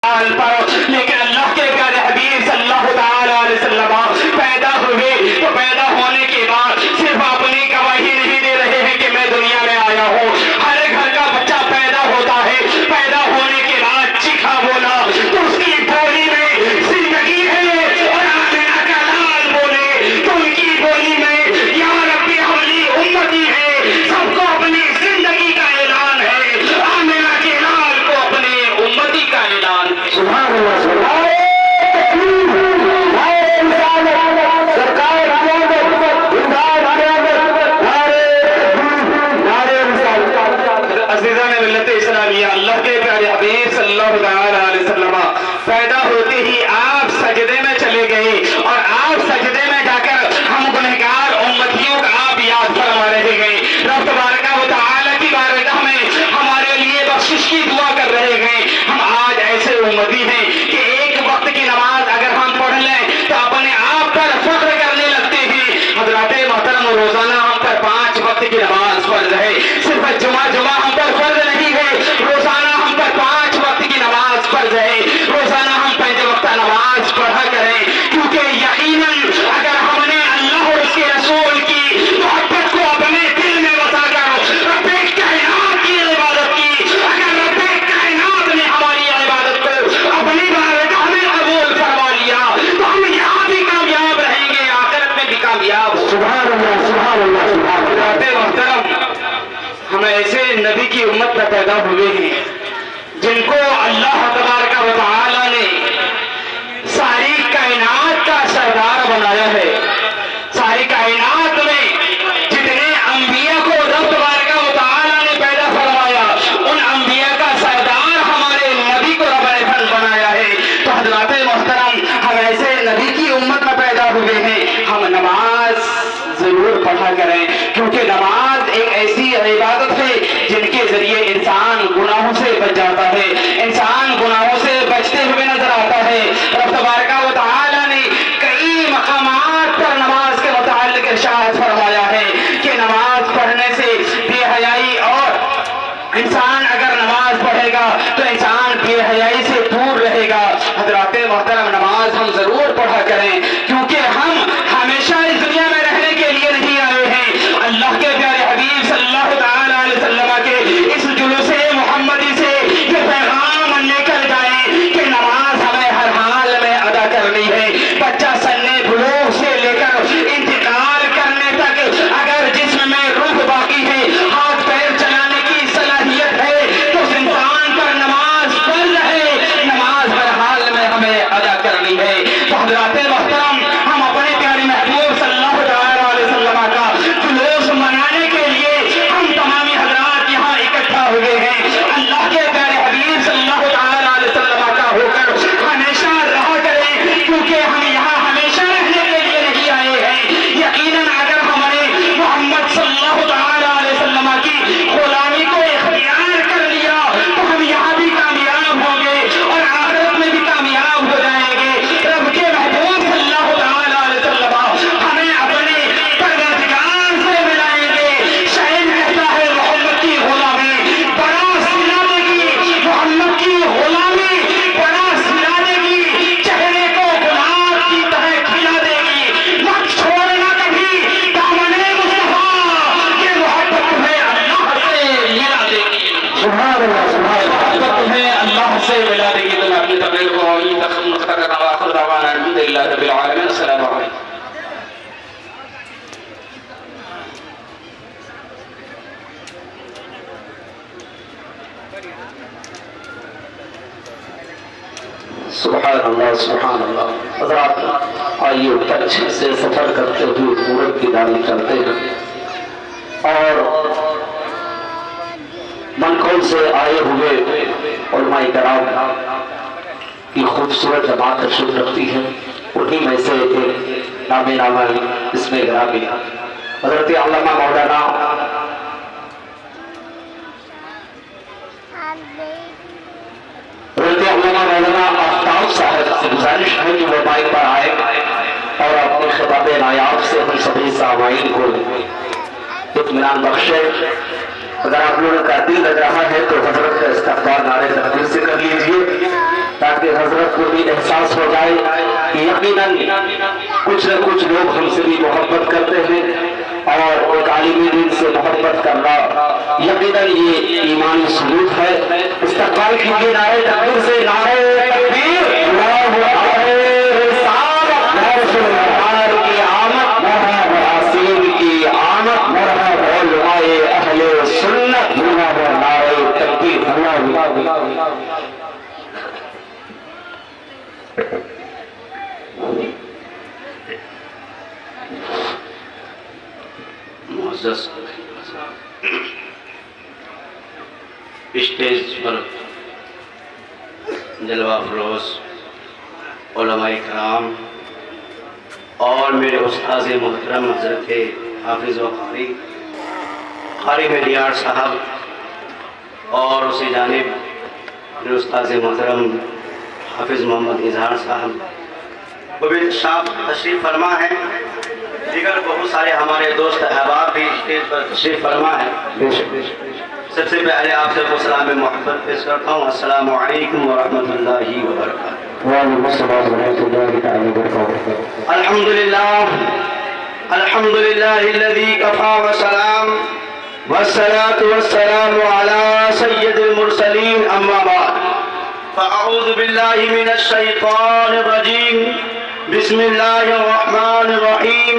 لیکن اللہ کے پیارے حبیب صلی اللہ تعالیٰ علیہ وسلم پیدا ہوئے تو پیدا ہونے کے بعد صرف اپنی گواہی نہیں دے رہے ہیں کہ میں دنیا میں آیا ہوں. ہر گھر کا بچہ پیدا ہوتا ہے, پیدا ہونے کے بعد چیخا بولا تو اس کی بولی میں زندگی ہے, اور آمنہ کا لال بولے تو ان کی بولی میں یا ربی حولی امتی ہے. سب کو اپنی زندگی کا اعلان ہے, آمنہ کے لال کو اپنے امتی کا اعلان. سبحان اللہ, سبحان اللہ کے پیارے حبیب صلی اللہ تعالیٰ علیہ وسلم پیدا ہوتے ہی آپ سجدے میں چلے گئے, اور آپ سجدے میں جا کر ہم گنہگار امتیوں کا آپ یاد فرما رہے گئے. رب تبارک و تعالیٰ کی بارگاہ میں ہمارے لیے بخشش کی دعا کر رہے گئے. ہم آج ایسے امتی ہیں کہ ایک وقت کی نماز اگر ہم پڑھ لیں تو اپنے آپ پر فخر کرنے لگتے ہیں. حضرات محترم, روزانہ ہم پر 5 وقت کی نماز فرض ہے, صرف جمعہ ہم پر فرض نہیں ہے, روزانہ ہم پر 5 وقت کی نماز فرض ہے. روزانہ ہم 5 وقت نماز پڑھا کریں, کیونکہ یقیناً اگر ہم نے اللہ اور اس کے رسول کی محبت کو اپنے دل میں بسا کر رب کائنات کی عبادت کی, اگر رب کائنات نے ہماری عبادت کو اپنی بارگاہ میں قبول فرما لیا تو ہم یہاں بھی کامیاب رہیں گے, آخرت میں بھی کامیاب. سبحان اللہ, سبحان اللہ, سبحان اللہ. محترم, ہم ایسے نبی کی امت میں پیدا ہوئے ہیں جن کو اللہ تبارک و تعالی نے ساری کائنات کا سردار بنایا ہے. ساری کائنات میں جتنے انبیاء کو رب تبارک و تعالی نے پیدا فرمایا, ان انبیاء کا سردار ہمارے نبی کو رب نے بنایا ہے. تو حضرات محترم, ہم ایسے نبی کی امت میں پیدا ہوئے ہیں, ہم نماز ضرور پڑھا کریں, کیونکہ نماز ایک ایسی عبادت ہے جن کے ذریعے انسان گناہوں سے بچ جاتا ہے, انسان گناہوں سے بچتے ہوئے نظر آتا ہے. رب تبارک و تعالی نے کئی مقامات پر نماز کے متعلق ارشاد فرمایا ہے کہ نماز پڑھنے سے بے حیائی, اور انسان اگر نماز پڑھے گا تو انسان بے حیائی سے دور رہے گا. حضرات محترم, نماز ہم ضرور پڑھا کریں, کیونکہ ہم ہمیشہ اس دنیا میں رہنے کے لیے نہیں آئے ہیں. اللہ کے پیارے حبیب صلی اللہ تعالیٰ علیہ وسلم کے اس جلوس محمدی سے یہ پیغام لے کر جائیں کہ نماز ہمیں ہر حال میں ادا کرنی ہے. بچہ سننے بلوغ سے لے کر انتقال کرنے تک اگر جسم میں روح باقی ہے, ہاتھ پیر چلانے کی صلاحیت ہے, تو اس انسان پر نماز فرض ہے. نماز ہر حال میں ہمیں ادا کرنی ہے. تو حضرات محترم, ہم اپنے پیارے محبوب صلی اللہ تعالیٰ علیہ وسلم کا جلوس منانے کے لیے ہم تمامی حضرات یہاں اکٹھا ہوئے ہیں. اللہ کے پیارے حبیب صلی اللہ تعالیٰ علیہ وسلم کا ہو کر ہمیشہ رہا کریں, کیونکہ ہم یہاں ہمیشہ رہنے کے لیے نہیں آئے ہیں. یقیناً اگر ہم نے محمد صلی اللہ تعالیٰ علیہ وسلم کی غلامی کو اختیار کر لیا تو ہم یہاں بھی کامیاب ہوں گے اور آخرت میں بھی کامیاب ہو جائیں گے. رب کے محبوب صلی اللہ تعالیٰ علیہ وسلم ہمیں اپنے پروردگار سے ملائیں گے. شاید کہتا ہے محمد کی غلامی بڑا سلا دے گی, محمد کی غلامی بڑا سلا دے گی, چہرے کو گلاب کی طرح کھلا دے گی. مت چھوڑنا کبھی دامن مصطفیٰ, یہ محبت تمہیں اللہ سے ملا دے گی. سبحان اللہ, سبحان اللہ. محبت تمہیں اللہ سے ملا دے گی. تم اپنی تقریر کو مختار کرنا. وآخر دعوانا الحمدللہ رب العالمین. السلام علیکم. سبحان اللہ, سبحان اللہ. حضرات آئیے اچھے سے سفر کرتے ہوئے پورب کی داری کرتے ہیں, اور منقول سے آئے ہوئے علماء کرام کی خوبصورت جماعت تشریف رکھتی ہے. انہی میں سے ایک نام اس میں گرامی حضرت علامہ مولانا آفتاب صاحب سے گزارش ہے کہ وہ مائک پر آئے اور اپنے خطاب نایاب سے ہم سبھی سامعین کو اطمینان بخشے. اگر آپ لوگوں کا دل لگ رہا ہے تو حضرت کا استقبال نعرے تکبیر سے کر لیجئے تاکہ احساس ہو جائے کہ یقیناً کچھ نہ کچھ لوگ ہم سے بھی محبت کرتے ہیں، اور ایک عالم دین سے محبت کرنا یقیناً یہ ایمانی سلوک ہے۔ استقبال کیجیے نعرہ تکبیر سے، نعرہ تکبیر، نعرہ رسالت، سرکار کی آمد، حسین کی آمد، علماء اہل سنت، نعرہ تکبیر۔ معزز اسٹیج پر جلوہ افروز علماء کرام اور میرے استاذ محترم حضرت حافظ و قاری ملیار صاحب اور اسی جانب میرے استاذ محترم حافظ محمد اظہار صاحب وہ بھی تشریف فرما ہے، دیگر بہت سارے ہمارے دوست احباب بھی اسٹیج پر تشریف فرما ہے۔ سب سے پہلے آپ سب کو سلام محبت پیش کرتا ہوں، السلام علیکم ورحمۃ اللہ وبرکاتہ۔ وعلیکم السلام ورحمۃ اللہ تعالی وبرکاتہ۔ الحمد للہ الذی کفا وسلام والصلاة والسلام علی سید المرسلین، اما بعد فاعوذ باللہ من الشیطان الرجیم، بسم اللہ الرحمن الرحیم،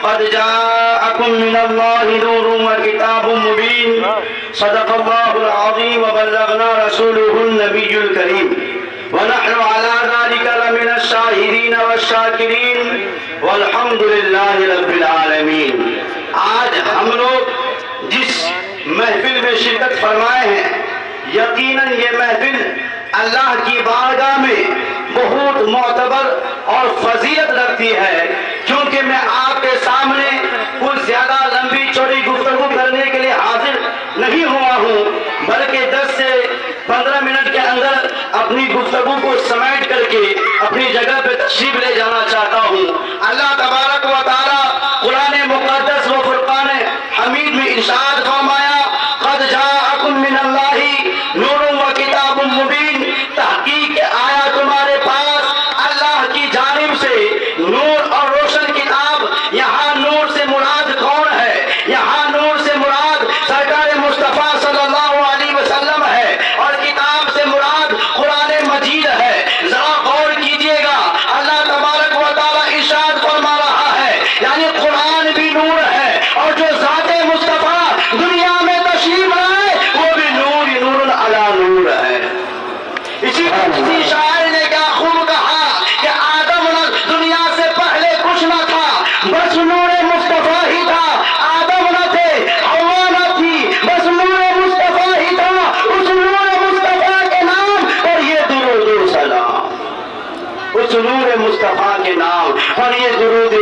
قد جاءکم من اللہ نور وکتاب مبین، صدق اللہ العظیم وبلغنا رسولہ النبی الکریم، ونحن على ذلك لمن الشاہدین والشاکرین، والحمد للہ رب العالمین۔ آج ہم لوگ جس محفل میں شرکت فرمائے ہیں، یقیناً یہ محفل اللہ کی بارگاہ میں بہت معتبر اور فضیلت رکھتی ہے، کیونکہ میں آپ کے سامنے کچھ زیادہ لمبی چوڑی گفتگو کرنے کے لیے حاضر نہیں ہوا ہوں، بلکہ 10 سے 15 منٹ کے اندر اپنی گفتگو کو سمیٹ کر کے اپنی جگہ پہ تشریف لے جانا چاہتا ہوں۔ اللہ تبارک و تعالی قرآن مقدس و فرقان حمید میں ارشاد فرمایا، قد جاءکم من اللہ نور و کتاب مبین، تحقیق آیا تمہارے پاس اللہ کی جانب سے نور اور روشن کتاب۔ یہاں نور سے مراد کون ہے؟ یہاں نور سے مراد سرکار مصطفیٰ صلی اللہ علیہ وسلم ہے، اور کتاب سے مراد قرآن مجید ہے۔ ذرا غور کیجئے گا، اللہ تبارک و تعالی ارشاد فرما رہا ہے، یعنی قرآن بھی نور ہے، اور جو ذات مصطفیٰ دنیا میں تشریف لائے وہ بھی نور علی نور ہے۔ اسی شاعر نے کیا خوب کہا کہ آدم دنیا سے پہلے کچھ نہ تھا، بس نور مصطفیٰ ہی تھا۔ آدم نہ تھے، حوا نہ تھی، بس نور مصطفیٰ ہی تھا۔ اس نور مصطفیٰ کے نام پر یہ درود و سلام، اس نور مصطفیٰ کے نام اور یہ درود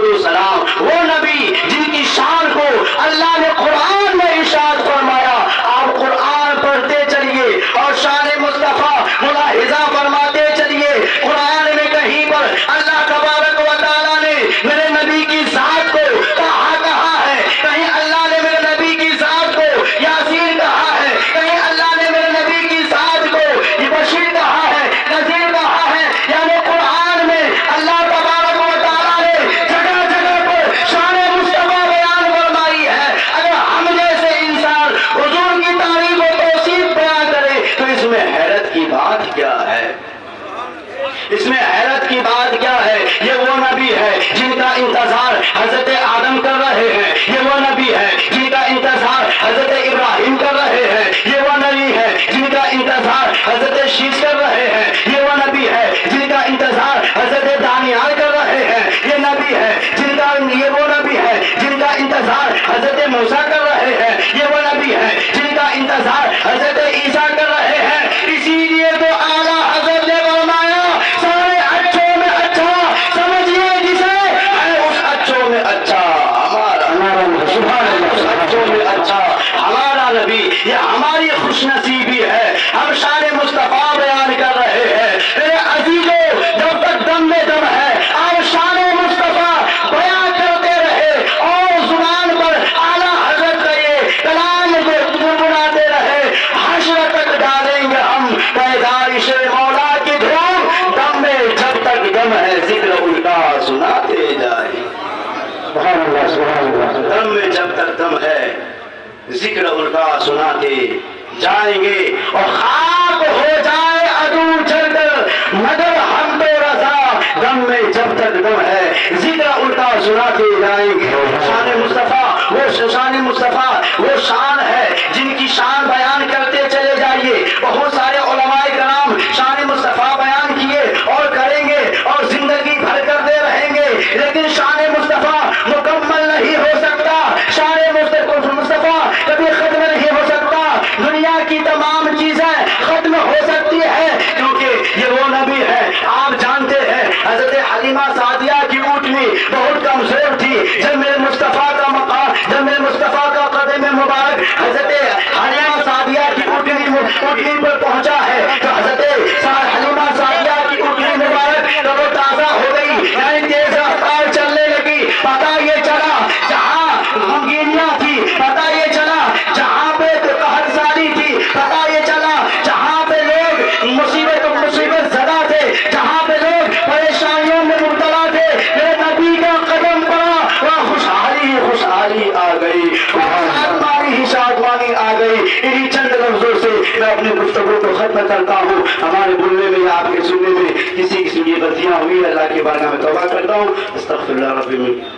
و سلام، وہ نبی جن کی شان کو اللہ نے قرآن میں ارشاد فرمایا۔ آپ قرآن پڑھتے چلیے اور شان مصطفیٰ ملاحظہ فرماتے چلیے۔ قرآن میں کہیں پر اللہ تبارک و تعالیٰ نے میرے نبی کی ذات کو کہا ہے، کہیں اللہ نے میرے نبی کی ذات کو یاسین کہا ہے، کہیں اللہ نے میرے نبی کی ذات کو بشیر کہا ہے، نذیر کہا ہے۔ یعنی قرآن میں اللہ تبارک و تعالیٰ نے جگہ جگہ پر شان مصطفیٰ بیان فرمائی ہے۔ اگر ہم جیسے انسان حضور کی تعریف و توصیف بیان کرے تو اس میں حیرت کی بات کیا ہے؟ اس میں حیرت کی بات کیا ہے؟ یہ وہ نبی ہے جن کا انتظار حضرت آدم کر رہے ہیں، یہ وہ نبی ہے جن کا انتظار حضرت ابراہیم کر رہے ہیں، یہ وہ نبی ہے جن کا انتظار حضرت شیش کر رہے ہیں، یہ وہ نبی ہے جن کا انتظار حضرت دانیال کر رہے ہیں، یہ نبی ہے یہ وہ نبی ہے جن کا انتظار حضرت موسیٰ کر رہے ہیں، یہ وہ نبی ہے جن کا انتظار حضرت عیسیٰ کر رہے ہیں۔ اسی لیے تو اعلیٰ حضرت نے فرمایا، سارے اچھوں میں اچھا سمجھیے جسے ہے اس اچھوں میں اچھا اچھوں میں اچھا ہمارا نبی۔ یہ ہماری خوش نصیبی ہے، ہم شان مصطفیٰ بیان کر رہے ہیں۔ میرے عزیزوں، جب تک دم میں دم ہے آپ شان مصطفیٰ بیان کرتے رہے، اور زبان پر اعلیٰ حضرت کا یہ کلام سناتے جائیں. سبحان اللہ سبحان اللہ. دم میں جب تک دم ہے ذکر ان کا سناتے جائیں گے اور خاک ہو جائے عدو جلد مگر ہم تو رضا. دم میں جب تک دم ہے ذکر ان کا سناتے جائیں گے. شان مصطفیٰ وہ شان مصطفیٰ وہ شان ہے جن کی شان بیان کرتے چلے جائیے. بہت سارے علماء کرام شان مصطفیٰ بیان کیے اور کریں گے اور زندگی بھر کرتے رہیں گے, لیکن شان مصطفیٰ مکمل نہیں ہو سکتا. شان مصطفیٰ کبھی ختم نہیں ہو سکتا. دنیا کی تمام چیزیں ختم ہو سکتی ہے کیونکہ یہ وہ نبی ہے. آپ جانتے ہیں حضرت حلیمہ سعدیہ کی اونٹنی بہت کمزور تھی. جب میرے مصطفیٰ کا مقام, جب میرے مصطفیٰ کا قدم مبارک حضرت حلیمہ سعدیہ کی اونٹنی پر پہنچا ہے تو حضرت حلیمہ سعدیہ کی اونٹنی مبارک تب وہ تازہ ہو گئی, یعنی تیز رفتار چلنے لگی. پتا یہ چلا جہاں غمگینیاں تھی, پتا یہ چلا جہاں پہ قہر ساری تھی, پتا یہ چلا جہاں پہ لوگ مصیبت زدہ تھے, جہاں پہ لوگ پریشانیوں میں مبتلا تھے, میرے نبی کا قدم پڑا وہاں خوشحالی خوشحالی آ گئی, شادمانی ہی شادمانی آ گئی. انہی چند لفظوں سے میں اپنی گفتگو کو ختم کرتا ہوں. ہمارے بولنے میں یا آپ کے سننے میں کسی قسم کی غلطیاں ہوئی, اللہ کی بارگاہ میں توبہ کرتا ہوں. استغفر اللہ ربی من